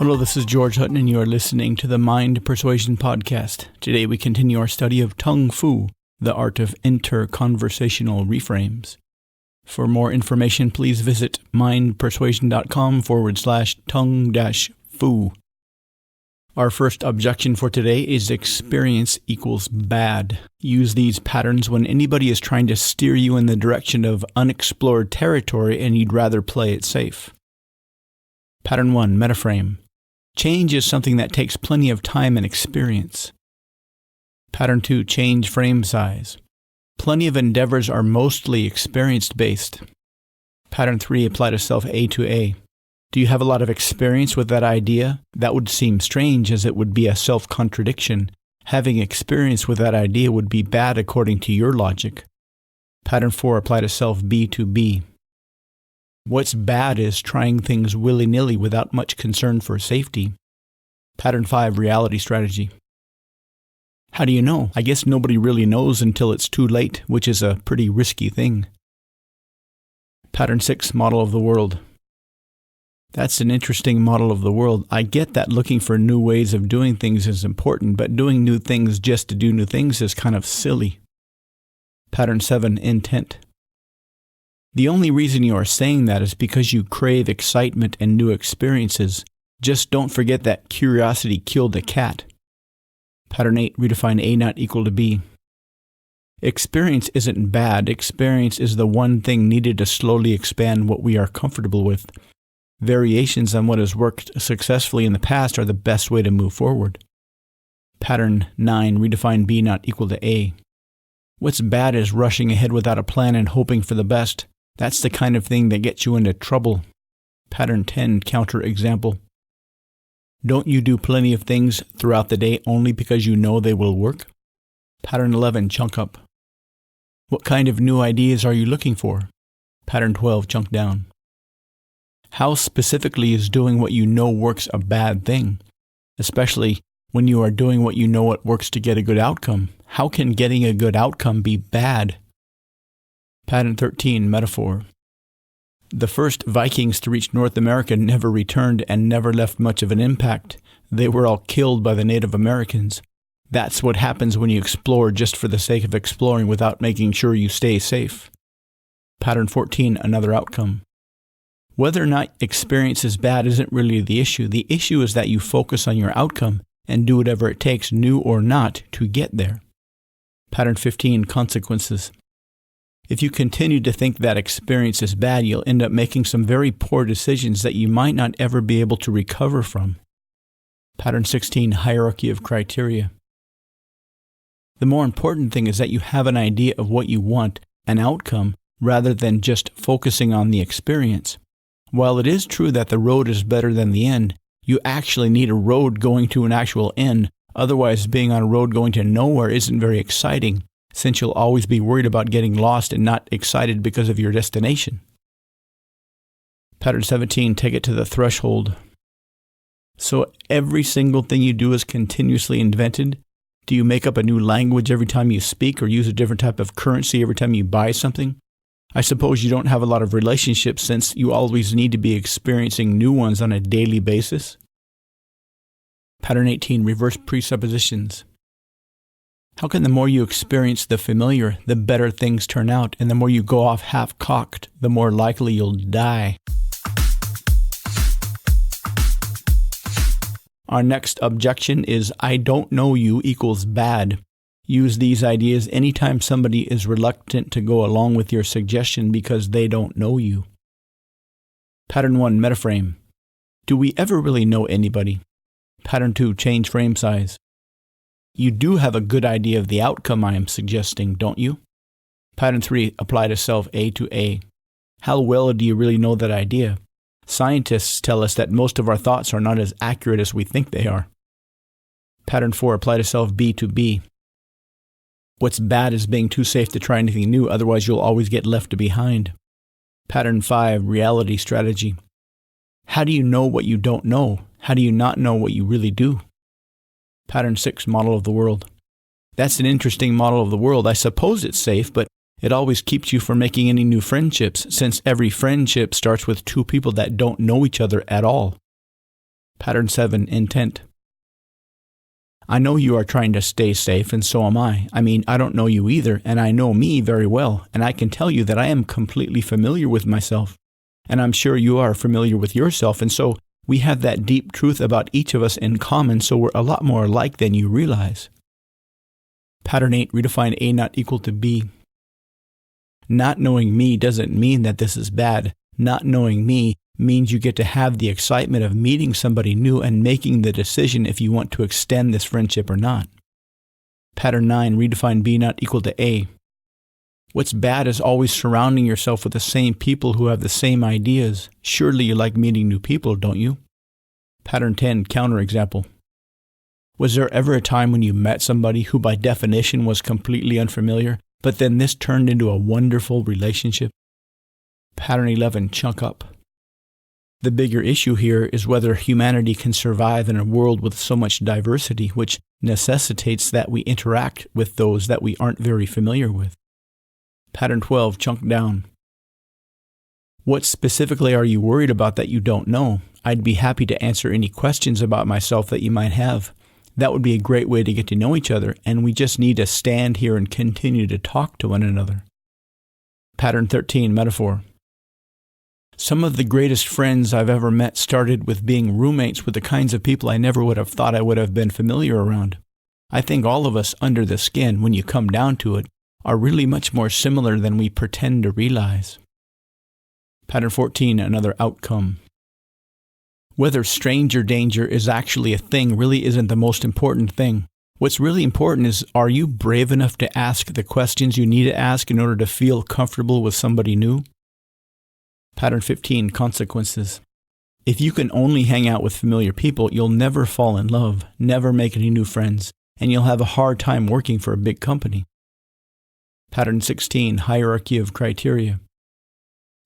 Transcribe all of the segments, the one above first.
Hello, this is George Hutton, and you are listening to the Mind Persuasion Podcast. Today we continue our study of Tung Fu, the art of interconversational reframes. For more information, please visit mindpersuasion.com/tung-fu. Our first objection for today is experience equals bad. Use these patterns when anybody is trying to steer you in the direction of unexplored territory and you'd rather play it safe. Pattern 1, metaframe. Change is something that takes plenty of time and experience. Pattern 2, change frame size. Plenty of endeavors are mostly experience-based. Pattern 3, apply to self A to A. Do you have a lot of experience with that idea? That would seem strange, as it would be a self-contradiction. Having experience with that idea would be bad according to your logic. Pattern 4, apply to self B to B. What's bad is trying things willy-nilly without much concern for safety. Pattern 5, reality strategy. How do you know? I guess nobody really knows until it's too late, which is a pretty risky thing. Pattern 6, model of the world. That's an interesting model of the world. I get that looking for new ways of doing things is important, but doing new things just to do new things is kind of silly. Pattern 7, intent. The only reason you are saying that is because you crave excitement and new experiences. Just don't forget that curiosity killed a cat. Pattern 8, redefine A not equal to B. Experience isn't bad. Experience is the one thing needed to slowly expand what we are comfortable with. Variations on what has worked successfully in the past are the best way to move forward. Pattern 9, redefine B not equal to A. What's bad is rushing ahead without a plan and hoping for the best. That's the kind of thing that gets you into trouble. Pattern 10, counter-example. Don't you do plenty of things throughout the day only because you know they will work? Pattern 11, chunk up. What kind of new ideas are you looking for? Pattern 12, chunk down. How specifically is doing what you know works a bad thing? Especially when you are doing what you know what works to get a good outcome. How can getting a good outcome be bad? Pattern 13, metaphor. The first Vikings to reach North America never returned and never left much of an impact. They were all killed by the Native Americans. That's what happens when you explore just for the sake of exploring without making sure you stay safe. Pattern 14, another outcome. Whether or not experience is bad isn't really the issue. The issue is that you focus on your outcome and do whatever it takes, new or not, to get there. Pattern 15, consequences. If you continue to think that experience is bad, you'll end up making some very poor decisions that you might not ever be able to recover from. Pattern 16, hierarchy of criteria. The more important thing is that you have an idea of what you want, an outcome, rather than just focusing on the experience. While it is true that the road is better than the end, you actually need a road going to an actual end. Otherwise, being on a road going to nowhere isn't very exciting, since you'll always be worried about getting lost and not excited because of your destination. Pattern 17, take it to the threshold. So every single thing you do is continuously invented? Do you make up a new language every time you speak or use a different type of currency every time you buy something? I suppose you don't have a lot of relationships since you always need to be experiencing new ones on a daily basis. Pattern 18, reverse presuppositions. How can the more you experience the familiar, the better things turn out, and the more you go off half-cocked, the more likely you'll die? Our next objection is I don't know you equals bad. Use these ideas anytime somebody is reluctant to go along with your suggestion because they don't know you. Pattern 1, metaframe. Do we ever really know anybody? Pattern 2, change frame size. You do have a good idea of the outcome I am suggesting, don't you? Pattern 3, apply to self A to A. How well do you really know that idea? Scientists tell us that most of our thoughts are not as accurate as we think they are. Pattern 4, apply to self B to B. What's bad is being too safe to try anything new, otherwise you'll always get left behind. Pattern 5, reality strategy. How do you know what you don't know? How do you not know what you really do? Pattern 6, model of the world. That's an interesting model of the world. I suppose it's safe, but it always keeps you from making any new friendships, since every friendship starts with two people that don't know each other at all. Pattern 7, intent. I know you are trying to stay safe, and so am I. I mean, I don't know you either, and I know me very well, and I can tell you that I am completely familiar with myself. And I'm sure you are familiar with yourself, and so we have that deep truth about each of us in common, so we're a lot more alike than you realize. Pattern 8, redefine A not equal to B. Not knowing me doesn't mean that this is bad. Not knowing me means you get to have the excitement of meeting somebody new and making the decision if you want to extend this friendship or not. Pattern 9, redefine B not equal to A. What's bad is always surrounding yourself with the same people who have the same ideas. Surely you like meeting new people, don't you? Pattern 10, counterexample. Was there ever a time when you met somebody who by definition was completely unfamiliar, but then this turned into a wonderful relationship? Pattern 11, chunk up. The bigger issue here is whether humanity can survive in a world with so much diversity, which necessitates that we interact with those that we aren't very familiar with. Pattern 12, chunk down. What specifically are you worried about that you don't know? I'd be happy to answer any questions about myself that you might have. That would be a great way to get to know each other, and we just need to stand here and continue to talk to one another. Pattern 13, metaphor. Some of the greatest friends I've ever met started with being roommates with the kinds of people I never would have thought I would have been familiar around. I think all of us under the skin, when you come down to it, are really much more similar than we pretend to realize. Pattern 14, another outcome. Whether stranger danger is actually a thing really isn't the most important thing. What's really important is, are you brave enough to ask the questions you need to ask in order to feel comfortable with somebody new? Pattern 15, consequences. If you can only hang out with familiar people, you'll never fall in love, never make any new friends, and you'll have a hard time working for a big company. Pattern 16, hierarchy of criteria.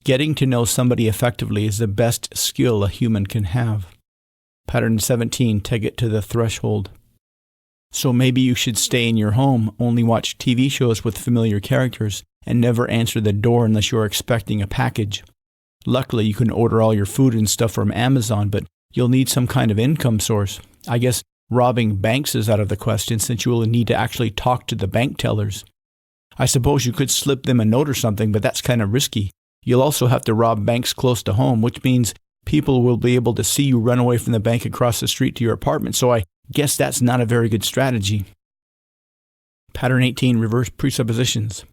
Getting to know somebody effectively is the best skill a human can have. Pattern 17, take it to the threshold. So maybe you should stay in your home, only watch TV shows with familiar characters, and never answer the door unless you're expecting a package. Luckily, you can order all your food and stuff from Amazon, but you'll need some kind of income source. I guess robbing banks is out of the question since you will need to actually talk to the bank tellers. I suppose you could slip them a note or something, but that's kind of risky. You'll also have to rob banks close to home, which means people will be able to see you run away from the bank across the street to your apartment, so I guess that's not a very good strategy. Pattern 18, reverse presuppositions.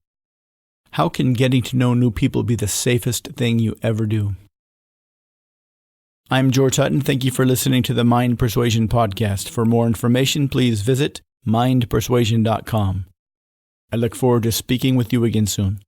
How can getting to know new people be the safest thing you ever do? I'm George Hutton. Thank you for listening to the Mind Persuasion Podcast. For more information, please visit mindpersuasion.com. I look forward to speaking with you again soon.